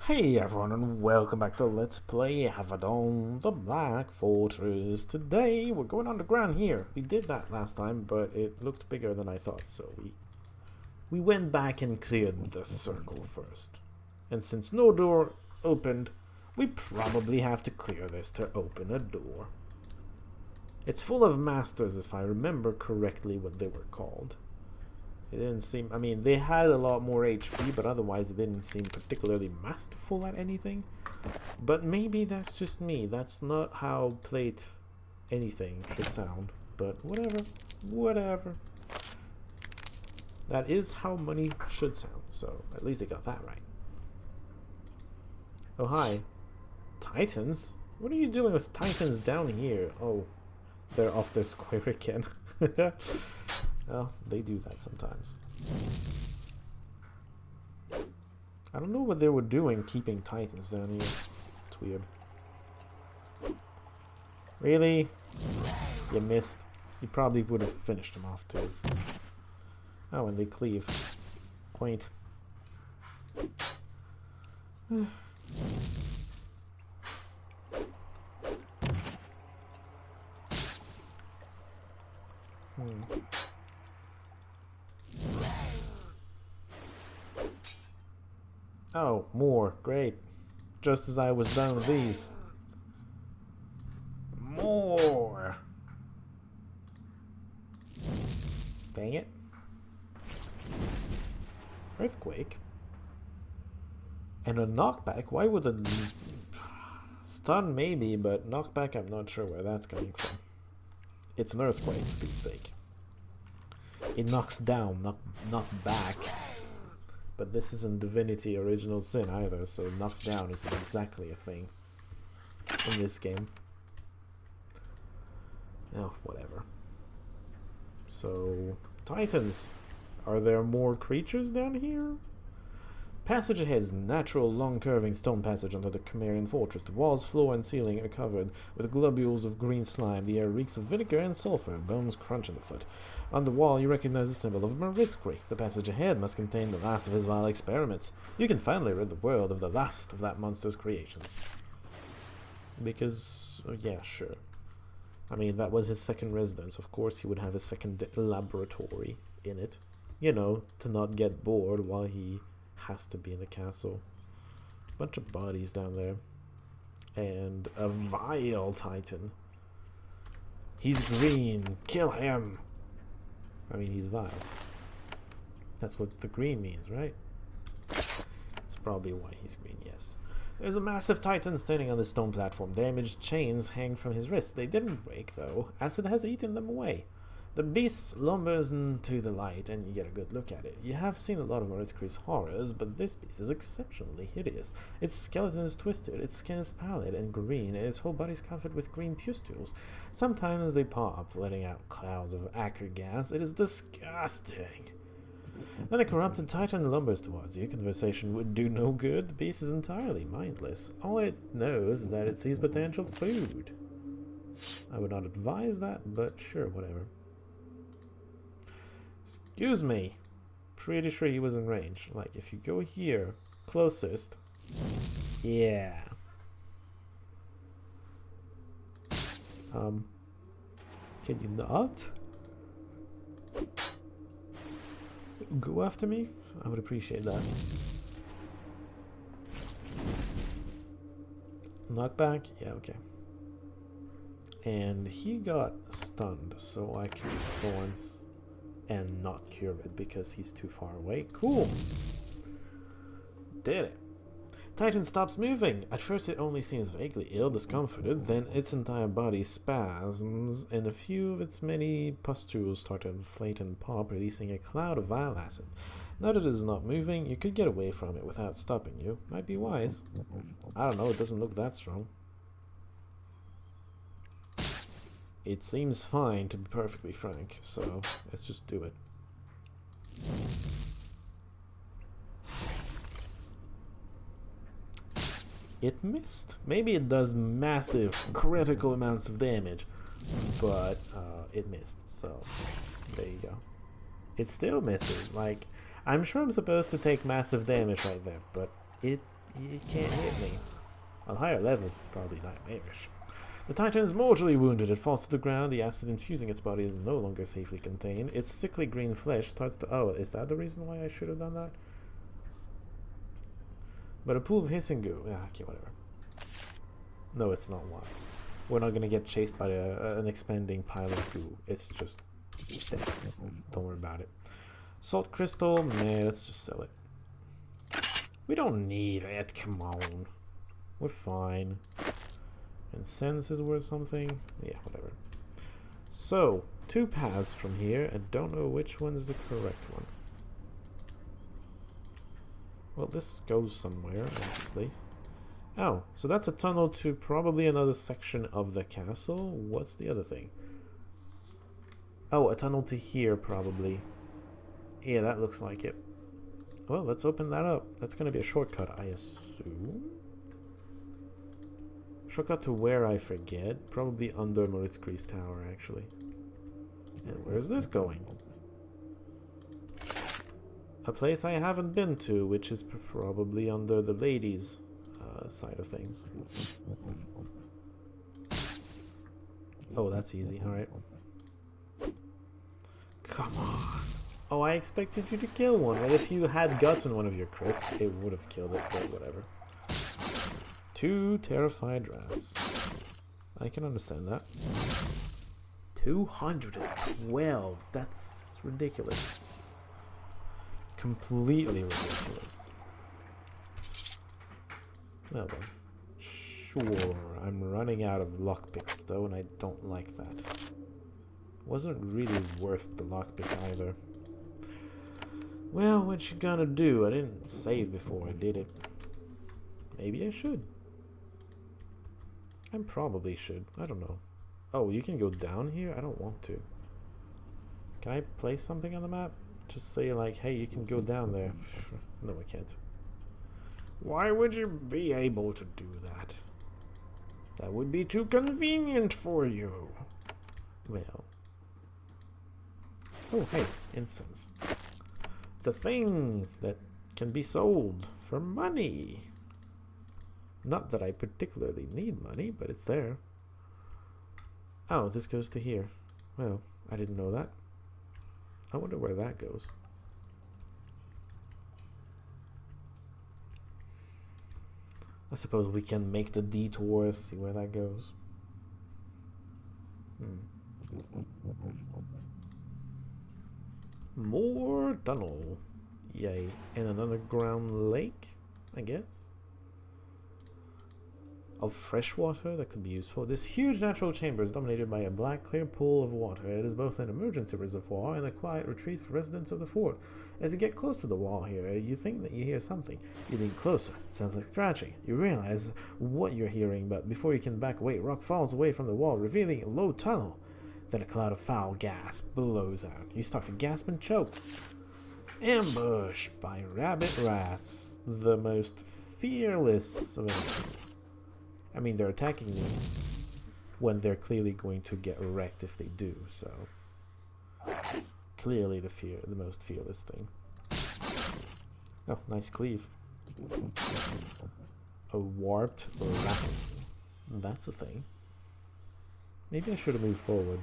Hey everyone, and welcome back to Let's Play Avadon, the Black Fortress. Today we're going underground here. We did that last time, but it looked bigger than I thought, so we went back and cleared the circle first. And since no door opened, we probably have to clear this to open a door. It's full of masters, if I remember correctly what they were called. It didn't seem, I mean, they had a lot more HP, but otherwise it didn't seem particularly masterful at anything. But maybe that's just me. That's not how plate anything should sound. But whatever. Whatever. That is how money should sound. So at least they got that right. Oh, hi. Titans? What are you doing with Titans down here? Oh, they're off their square again. Well, they do that sometimes. I don't know what they were doing keeping Titans down here. It's weird. Really? You missed. You probably would have finished them off too. Oh, and they cleave. Quaint. Oh, more. Great. Just as I was done with these. More! Dang it. Earthquake? And a knockback? Why would a... Stun maybe, but knockback I'm not sure where that's coming from. It's an earthquake, for Pete's sake. It knocks down, not back. But this isn't Divinity Original Sin either, so knockdown isn't exactly a thing in this game. Oh, whatever. So, Titans. Are there more creatures down here? Passage ahead is natural, long-curving stone passage under the Chimerian fortress. The walls, floor, and ceiling are covered with globules of green slime. The air reeks of vinegar and sulfur. Bones crunch underfoot. On the wall, you recognize the symbol of Maritzkri. The passage ahead must contain the last of his vile experiments. You can finally rid the world of the last of that monster's creations. Because, yeah, sure. I mean, that was his second residence. Of course, he would have a second laboratory in it. You know, to not get bored while he has to be in the castle. Bunch of bodies down there. And a vile titan. He's green. Kill him. I mean, he's vile. That's what the green means, right? That's probably why he's green, yes. There's a massive titan standing on the stone platform. Damaged chains hang from his wrists. They didn't break, though. Acid has eaten them away. The beast lumbers into the light, and you get a good look at it. You have seen a lot of Maritzkri's horrors, but this beast is exceptionally hideous. Its skeleton is twisted, its skin is pallid and green, and its whole body is covered with green pustules. Sometimes they pop, letting out clouds of acrid gas. It is disgusting. Then a corrupted titan lumbers towards you. Conversation would do no good. The beast is entirely mindless. All it knows is that it sees potential food. I would not advise that, but sure, whatever. Excuse me. Pretty sure he was in range. Like, if you go here, closest. Yeah. Can you not? Go after me? I would appreciate that. Knockback? Yeah, okay. And he got stunned, so I can use thorns and not cure it because he's too far away. Cool! Did it. Titan stops moving. At first it only seems vaguely ill, discomforted, then its entire body spasms, and a few of its many pustules start to inflate and pop, releasing a cloud of vile acid. Now that it is not moving, you could get away from it without stopping you. Might be wise. I don't know, it doesn't look that strong. It seems fine, to be perfectly frank, so let's just do it. It missed. Maybe it does massive, critical amounts of damage, but it missed, so there you go. It still misses. Like, I'm sure I'm supposed to take massive damage right there, but it He can't hit me. On higher levels, it's probably nightmarish. The Titan is mortally wounded. It falls to the ground. The acid infusing its body is no longer safely contained. Its sickly green flesh starts to... Oh, is that the reason why I should have done that? But a pool of hissing goo... Yeah, okay, whatever. No, it's not why. We're not gonna get chased by an expanding pile of goo. It's just... Don't worry about it. Salt crystal? Nah, let's just sell it. We don't need it, come on. We're fine. Incense is worth something? Yeah, whatever. So, 2 paths from here. I don't know which one's the correct one. Well, this goes somewhere, obviously. Oh, so that's a tunnel to probably another section of the castle. What's the other thing? Oh, a tunnel to here, probably. Yeah, that looks like it. Well, let's open that up. That's going to be a shortcut, I assume. Shortcut to where, I forget. Probably under Moritzkri's tower, actually. And where's this going? A place I haven't been to, which is probably under the ladies' side of things. Oh, that's easy. Alright. Come on. Oh, I expected you to kill one. And if you had gotten one of your crits, it would have killed it, but whatever. 2 terrified rats. I can understand that. 212. That's ridiculous. Completely ridiculous. Well then. Sure, I'm running out of lockpicks though, and I don't like that. Wasn't really worth the lockpick either. Well, what you gonna do? I didn't save before I did it. Maybe I should. I probably should. I don't know. Oh, you can go down here? I don't want to. Can I place something on the map? Just say like, hey, you can go down there. No, I can't. Why would you be able to do that? That would be too convenient for you. Well. Oh, hey, incense. It's a thing that can be sold for money. Not that I particularly need money, but it's there. Oh, this goes to here. Well, I didn't know that. I wonder where that goes. I suppose we can make the detour, see where that goes. More tunnel. Yay. And an underground lake, I guess. Of fresh water that could be useful. This huge natural chamber is dominated by a black, clear pool of water. It is both an emergency reservoir and a quiet retreat for residents of the fort. As you get close to the wall here, you think that you hear something. You lean closer. It sounds like scratching. You realize what you're hearing, but before you can back away, rock falls away from the wall, revealing a low tunnel. Then a cloud of foul gas blows out. You start to gasp and choke. Ambush by rabbit rats, the most fearless of enemies. I mean, they're attacking me when they're clearly going to get wrecked if they do, so clearly the most fearless thing. Oh, nice cleave. A warped rat. That's a thing. Maybe I should have moved forward.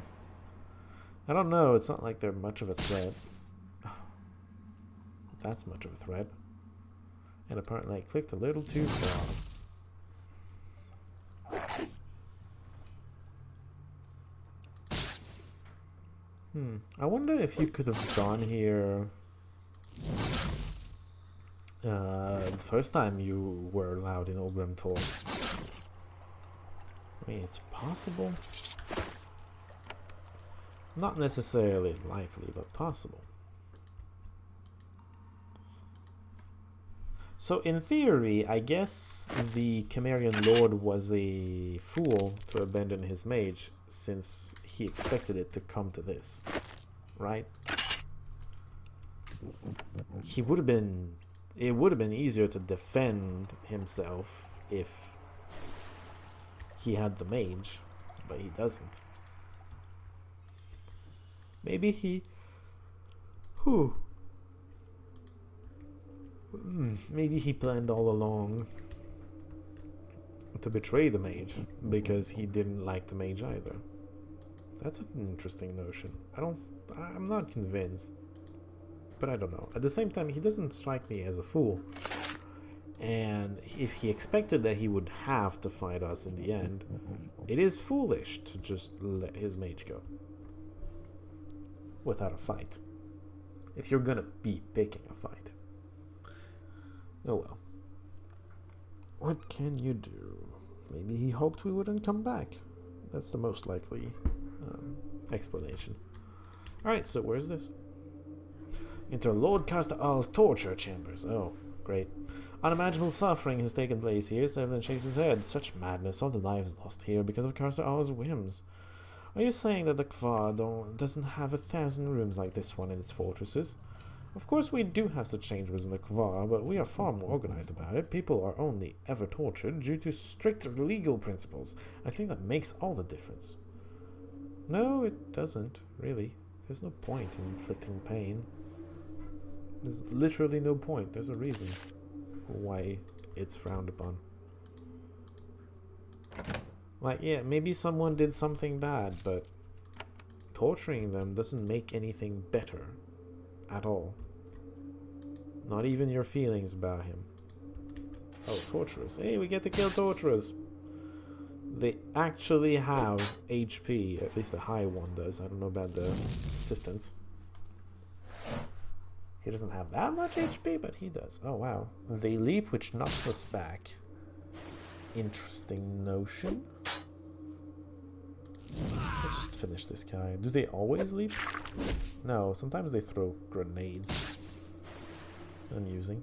I don't know, it's not like they're much of a threat. Oh, that's much of a threat. And apparently I clicked a little too far. I wonder if you could have gone here the first time you were allowed in Obram Tor. I mean, it's possible. Not necessarily likely, but possible. So in theory, I guess the Cimmerian Lord was a fool to abandon his mage, since he expected it to come to this, right? It would have been easier to defend himself if he had the mage, but he doesn't. Maybe he... Maybe he planned all along to betray the mage because he didn't like the mage either. That's an interesting notion. I'm not convinced, but I don't know. At the same time, he doesn't strike me as a fool. And if he expected that he would have to fight us in the end, it is foolish to just let his mage go without a fight. If you're gonna be picking a fight. Oh well. What can you do? Maybe he hoped we wouldn't come back. That's the most likely explanation. Alright, so where's this? Enter Lord Caster's torture chambers. Oh, great. Unimaginable suffering has taken place here. Seven shakes his head. Such madness. All the lives lost here because of Caster's whims. Are you saying that the Avadon doesn't have 1,000 rooms like this one in its fortresses? Of course we do have such chambers in the Kvar, but we are far more organized about it. People are only ever tortured due to strict legal principles. I think that makes all the difference. No, it doesn't, really. There's no point in inflicting pain. There's literally no point. There's a reason why it's frowned upon. Like, yeah, maybe someone did something bad, but torturing them doesn't make anything better at all. Not even your feelings about him. Oh, torturers. Hey, we get to kill torturers. They actually have HP, at least the high one does. I don't know about the assistants. He doesn't have that much HP, but he does. Oh, wow. They leap, which knocks us back. Interesting notion. Let's just finish this guy. Do they always leap? No, sometimes they throw grenades. Amusing.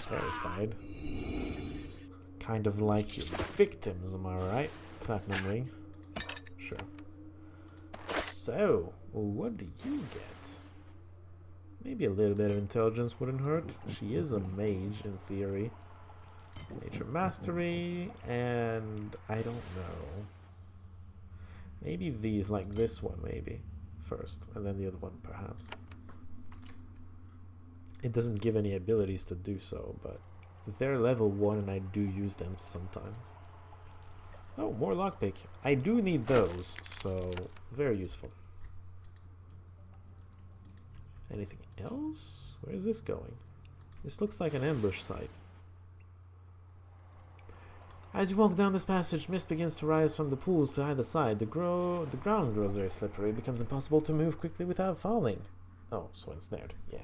Terrified. Kind of like your victims, am I right? Platinum ring. Sure. So, what do you get? Maybe a little bit of intelligence wouldn't hurt. She is a mage, in theory. Nature mastery, and I don't know. Maybe these, like this one, maybe. First, and then the other one, perhaps. It doesn't give any abilities to do so, but they're level 1 and I do use them sometimes. Oh, more lockpick. I do need those, so very useful. Anything else? Where is this going? This looks like an ambush site. As you walk down this passage, mist begins to rise from the pools to either side. The ground grows very slippery. It becomes impossible to move quickly without falling. Oh, so ensnared. Yeah.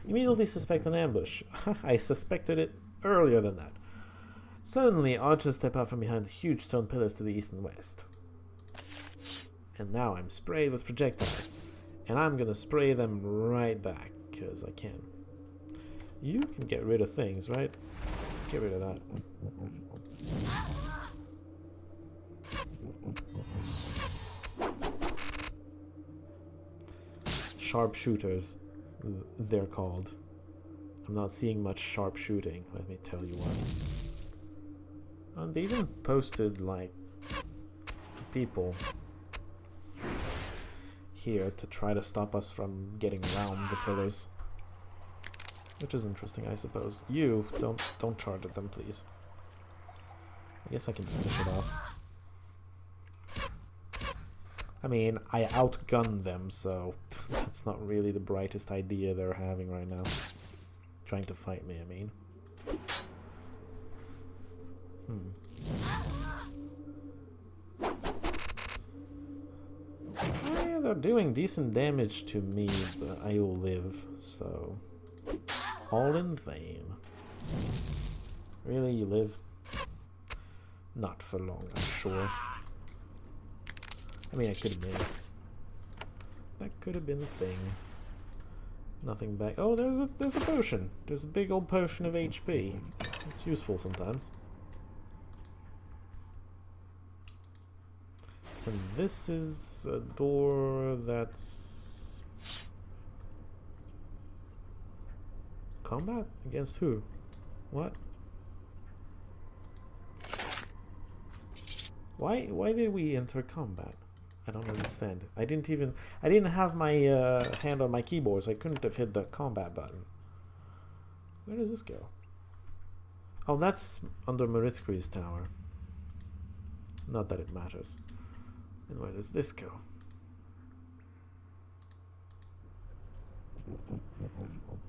You immediately suspect an ambush. I suspected it earlier than that. Suddenly, archers step out from behind the huge stone pillars to the east and west. And now I'm sprayed with projectiles. And I'm gonna spray them right back, because I can. You can get rid of things, right? Get rid of that. Sharpshooters, they're called. I'm not seeing much sharp shooting, let me tell you what. They even posted, like, people here to try to stop us from getting around the pillars. Which is interesting, I suppose. You, don't charge at them, please. I guess I can finish it off. I mean, I outgunned them, so that's not really the brightest idea they're having right now. Trying to fight me, I mean. Oh, yeah, they're doing decent damage to me, but I will live, so... all in vain. Really, you live? Not for long, I'm sure. I mean, I could have missed. That could have been the thing. Nothing back. Oh, there's a potion. There's a big old potion of HP. It's useful sometimes. And this is a door that's... combat? Against who? What? Why did we enter combat? I don't understand. I didn't have my hand on my keyboard, so I couldn't have hit the combat button. Where does this go? Oh, that's under Maritzkri's tower. Not that it matters. And where does this go?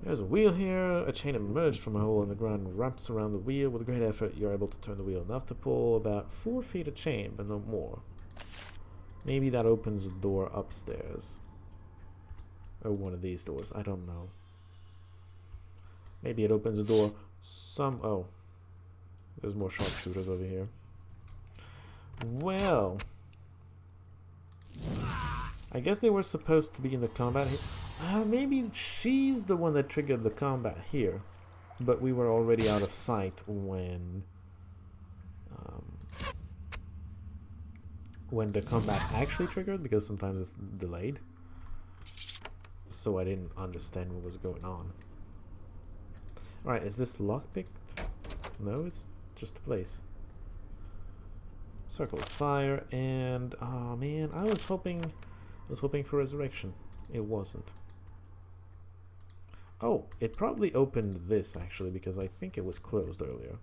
There's a wheel here. A chain emerged from a hole in the ground and wraps around the wheel. With great effort, you're able to turn the wheel enough to pull about 4 feet of chain, but no more. Maybe that opens a door upstairs. Or one of these doors. I don't know. Maybe it opens a door oh. There's more sharpshooters over here. Well. I guess they were supposed to be in the combat here. Maybe she's the one that triggered the combat here. But we were already out of sight when the combat actually triggered, because sometimes it's delayed. So I didn't understand what was going on. Alright, is this lockpicked? No, it's just a place. Circle of fire, and oh man, I was hoping for resurrection. It wasn't. Oh, it probably opened this actually, because I think it was closed earlier.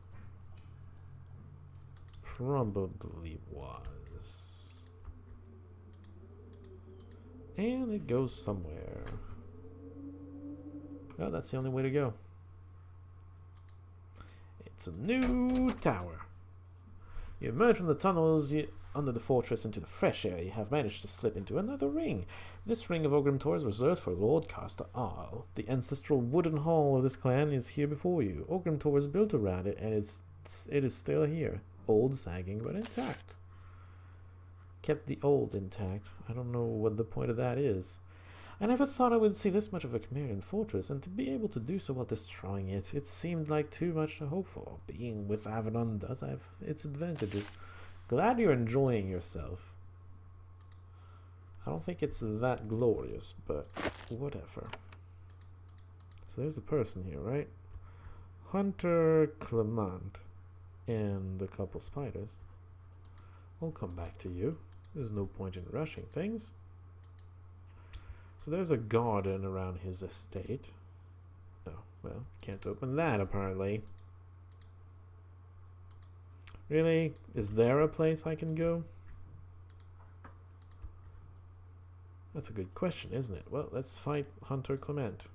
Probably was. And it goes somewhere. Well, that's the only way to go. It's a new tower. You emerge from the tunnels under the fortress into the fresh air. You have managed to slip into another ring. This ring of Ogrim Tor is reserved for Lord Caster Arl. The ancestral wooden hall of this clan is here before you. Ogrim Tor is built around it, and it is still here. Old, sagging, but intact. Kept the old intact. I don't know what the point of that is. I never thought I would see this much of a Chimerian fortress, and to be able to do so while destroying it, it seemed like too much to hope for. Being with Avadon does have its advantages. Glad you're enjoying yourself. I don't think it's that glorious, but whatever. So there's a person here, right? Hunter Clement and a couple spiders. I'll come back to you. There's no point in rushing things. So there's a garden around his estate. Oh, well, can't open that apparently. Really? Is there a place I can go? That's a good question, isn't it? Well, let's fight Hunter Clement.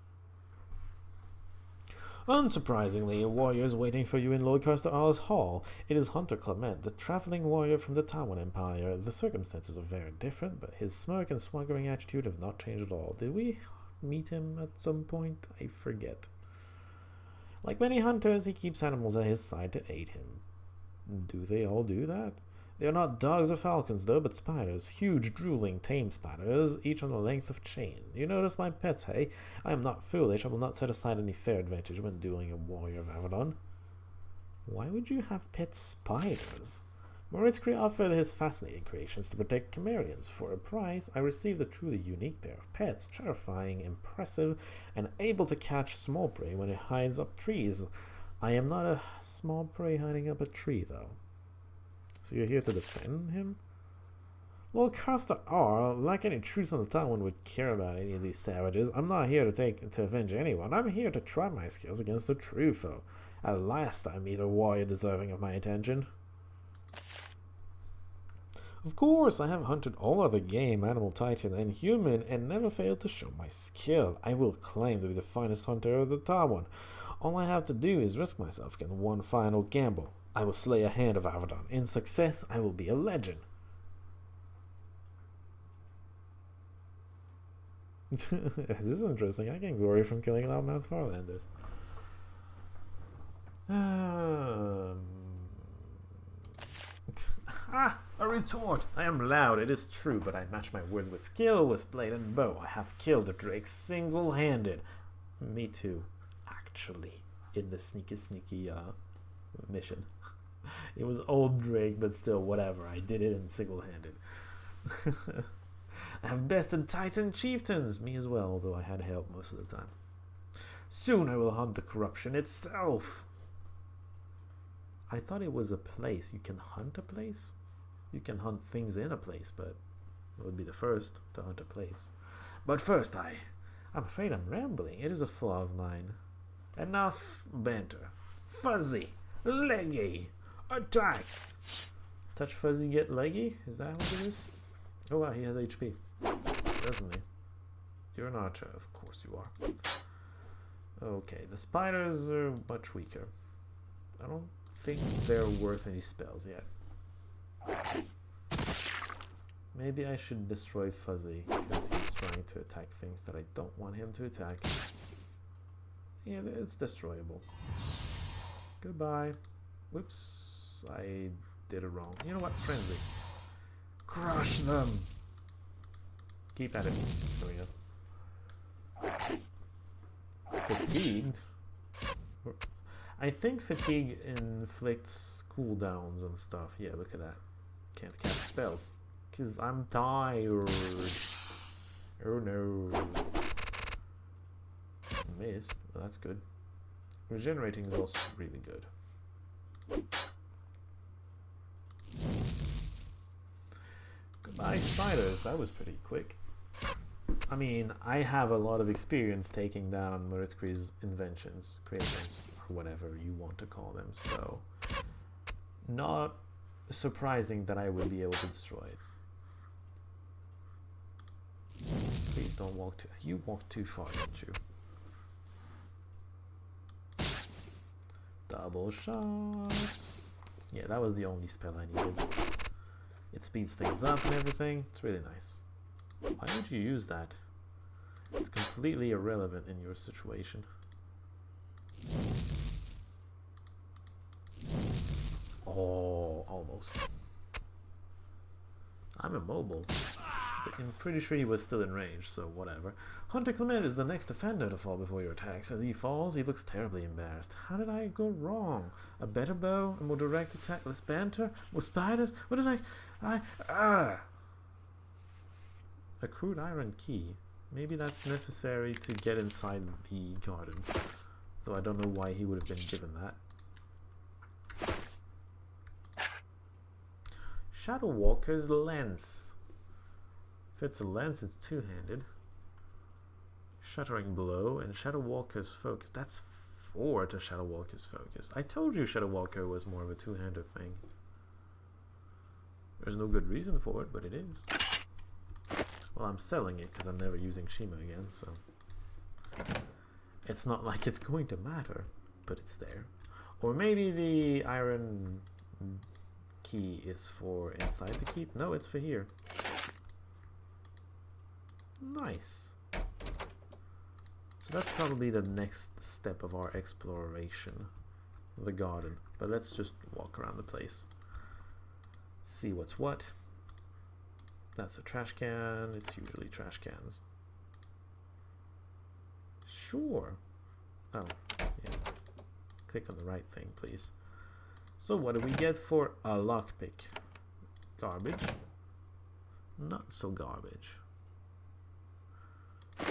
Unsurprisingly, a warrior is waiting for you in Lord Caster Arl's hall. It is Hunter Clement, the traveling warrior from the Tawan Empire. The circumstances are very different, but his smirk and swaggering attitude have not changed at all. Did we meet him at some point? I forget. Like many hunters, he keeps animals at his side to aid him. Do they all do that? They are not dogs or falcons, though, but spiders. Huge, drooling, tame spiders, each on the length of chain. You notice my pets, hey? I am not foolish. I will not set aside any fair advantage when dueling a warrior of Avadon. Why would you have pet spiders? Maritzkri offered his fascinating creations to protect Chimerians. For a price, I received a truly unique pair of pets, terrifying, impressive, and able to catch small prey when it hides up trees. I am not a small prey hiding up a tree, though. So you're here to defend him? Lord Caster Arl, like any truce on the town, one would care about any of these savages. I'm not here to avenge anyone. I'm here to try my skills against a true foe. At last I meet a warrior deserving of my attention. Of course, I have hunted all other game, animal, titan, and human, and never failed to show my skill. I will claim to be the finest hunter of the Tawan. All I have to do is risk myself against one final gamble. I will slay a hand of Avadon. In success, I will be a legend. This is interesting. I can glory from killing loudmouth Farlanders. A retort! I am loud, it is true, but I match my words with skill, with blade and bow. I have killed a drake single-handed. Me too, actually, in the sneaky mission. It was old Drake, but still, whatever. I did it in single-handed. I have bested Titan chieftains, me as well, although I had help most of the time. Soon I will hunt the corruption itself. I thought it was a place. You can hunt a place? You can hunt things in a place, but would be the first to hunt a place. But first, I'm afraid I'm rambling. It is a flaw of mine. Enough banter. Fuzzy, leggy, attacks. Touch Fuzzy, get leggy? Is that what it is? Oh wow, he has HP. Doesn't he? You're an archer, of course you are. Okay, the spiders are much weaker. I don't think they're worth any spells yet. Maybe I should destroy Fuzzy because he's trying to attack things that I don't want him to attack. Yeah, it's destroyable. Goodbye. Whoops, I did it wrong. You know what? Frenzy. Crush them! Keep at it. There we go. Fatigued? I think fatigue inflicts cooldowns and stuff. Yeah, look at that. Can't cast spells. Because I'm tired. Oh no. Missed. Well, that's good. Regenerating is also really good. Goodbye, spiders. That was pretty quick. I mean, I have a lot of experience taking down Moritzkri's inventions, creations, or whatever you want to call them, so not surprising that I would be able to destroy it. Please don't walk too... You walked too far, didn't you? Double shots. Yeah, that was the only spell I needed. It speeds things up and everything. It's really nice. Why would you use that? It's completely irrelevant in your situation. Oh, almost. I'm immobile. But I'm pretty sure he was still in range, so whatever. Hunter Clement is the next offender to fall before your attacks. As he falls, he looks terribly embarrassed. How did I go wrong? A better bow? A more direct attack? Less banter? More spiders? What did A crude iron key. Maybe that's necessary to get inside the garden. Though I don't know why he would have been given that. Shadow Walker's lance. If it's a lance, it's two-handed. Shattering Blow and Shadow Walker's focus. That's 4 to Shadow Walker's focus. I told you Shadow Walker was more of a two-handed thing. There's no good reason for it, but it is. Well, I'm selling it because I'm never using Shima again, so it's not like it's going to matter, but it's there. Or maybe the iron key is for inside the keep? No, it's for here. Nice. So that's probably the next step of our exploration, the garden. But let's just walk around the place. See what's what. That's a trash can. It's usually trash cans. Sure. Oh, yeah. Click on the right thing, please. So what do we get for a lockpick? Garbage. Not so garbage.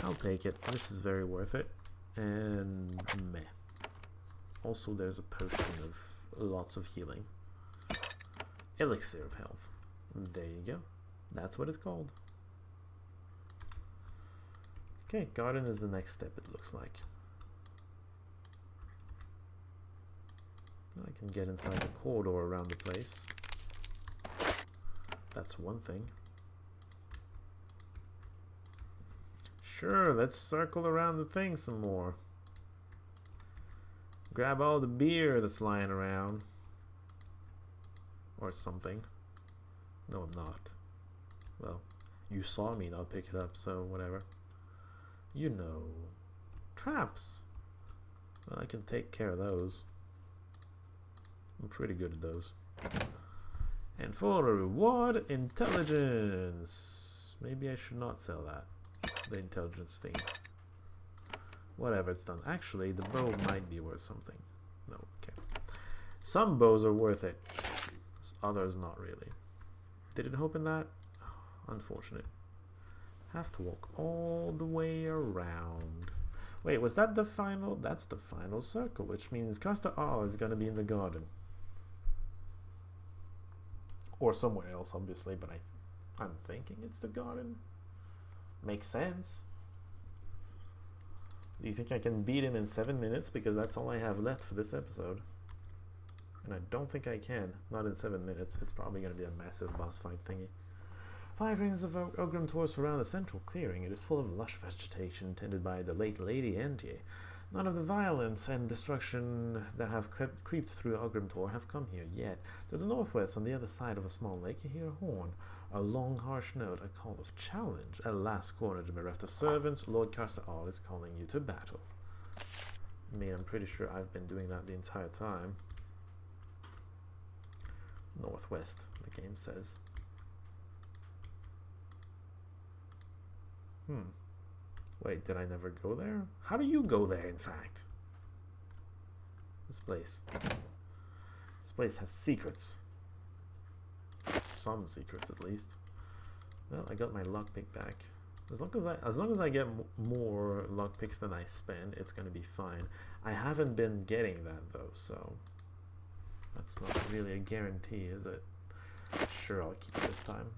I'll take it. This is very worth it. And meh. Also, there's a potion of lots of healing. Elixir of health. There you go. That's what it's called. Okay, garden is the next step, it looks like. I can get inside the corridor around the place. That's one thing. Sure, let's circle around the thing some more. Grab all the beer that's lying around. Or something. No, I'm not. Well, you saw me, I'll pick it up, so whatever. You know. Traps. Well, I can take care of those. I'm pretty good at those. And for a reward, intelligence. Maybe I should not sell that. The intelligence thing. Whatever, it's done. Actually, the bow might be worth something. No, okay. Some bows are worth it. Others not really. Did it open that? Oh, unfortunate. Have to walk all the way around. Wait, was that the final? That's the final circle, which means Caster R is going to be in the garden. Or somewhere else, obviously, but I'm thinking it's the garden. Makes sense. Do you think I can beat him in 7 minutes? Because that's all I have left for this episode. And I don't think I can. Not in 7 minutes. It's probably going to be a massive boss fight thingy. 5 rings of Ogrim surround the central clearing. It is full of lush vegetation tended by the late Lady Antie. None of the violence and destruction that have creeped through Ogrim have come here yet. To the northwest, on the other side of a small lake, you hear a horn. A long, harsh note, a call of challenge. At last cornered and bereft of servants, Lord Karstaal is calling you to battle. I mean, I'm pretty sure I've been doing that the entire time. Northwest, the game says. Wait, did I never go there? How do you go there, in fact? This place has secrets. Some secrets, at least. Well, I got my lockpick back. As long as I get more lockpicks than I spend, it's gonna be fine. I haven't been getting that though, so that's not really a guarantee, is it? Sure, I'll keep it this time.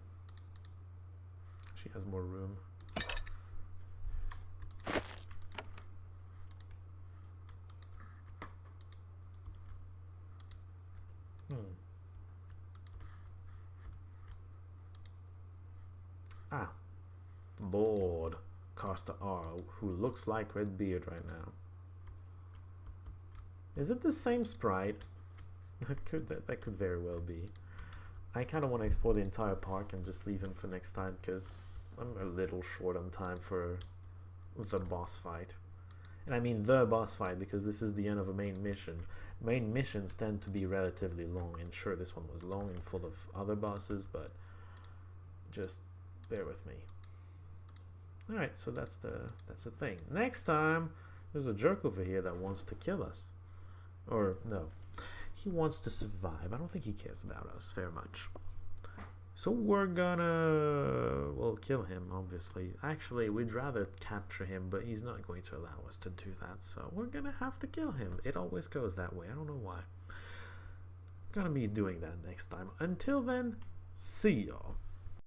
She has more room. Lord Karstaal, who looks like Redbeard right now. Is it the same sprite? That could very well be. I kind of want to explore the entire park and just leave him for next time because I'm a little short on time for the boss fight. And I mean the boss fight because this is the end of a main mission. Main missions tend to be relatively long, and sure, this one was long and full of other bosses, but just bear with me. Alright, so that's the thing. Next time, there's a jerk over here that wants to kill us. Or, no. He wants to survive. I don't think he cares about us very much. So we're gonna... well, kill him, obviously. Actually, we'd rather capture him, but he's not going to allow us to do that. So we're gonna have to kill him. It always goes that way. I don't know why. Gonna be doing that next time. Until then, see y'all.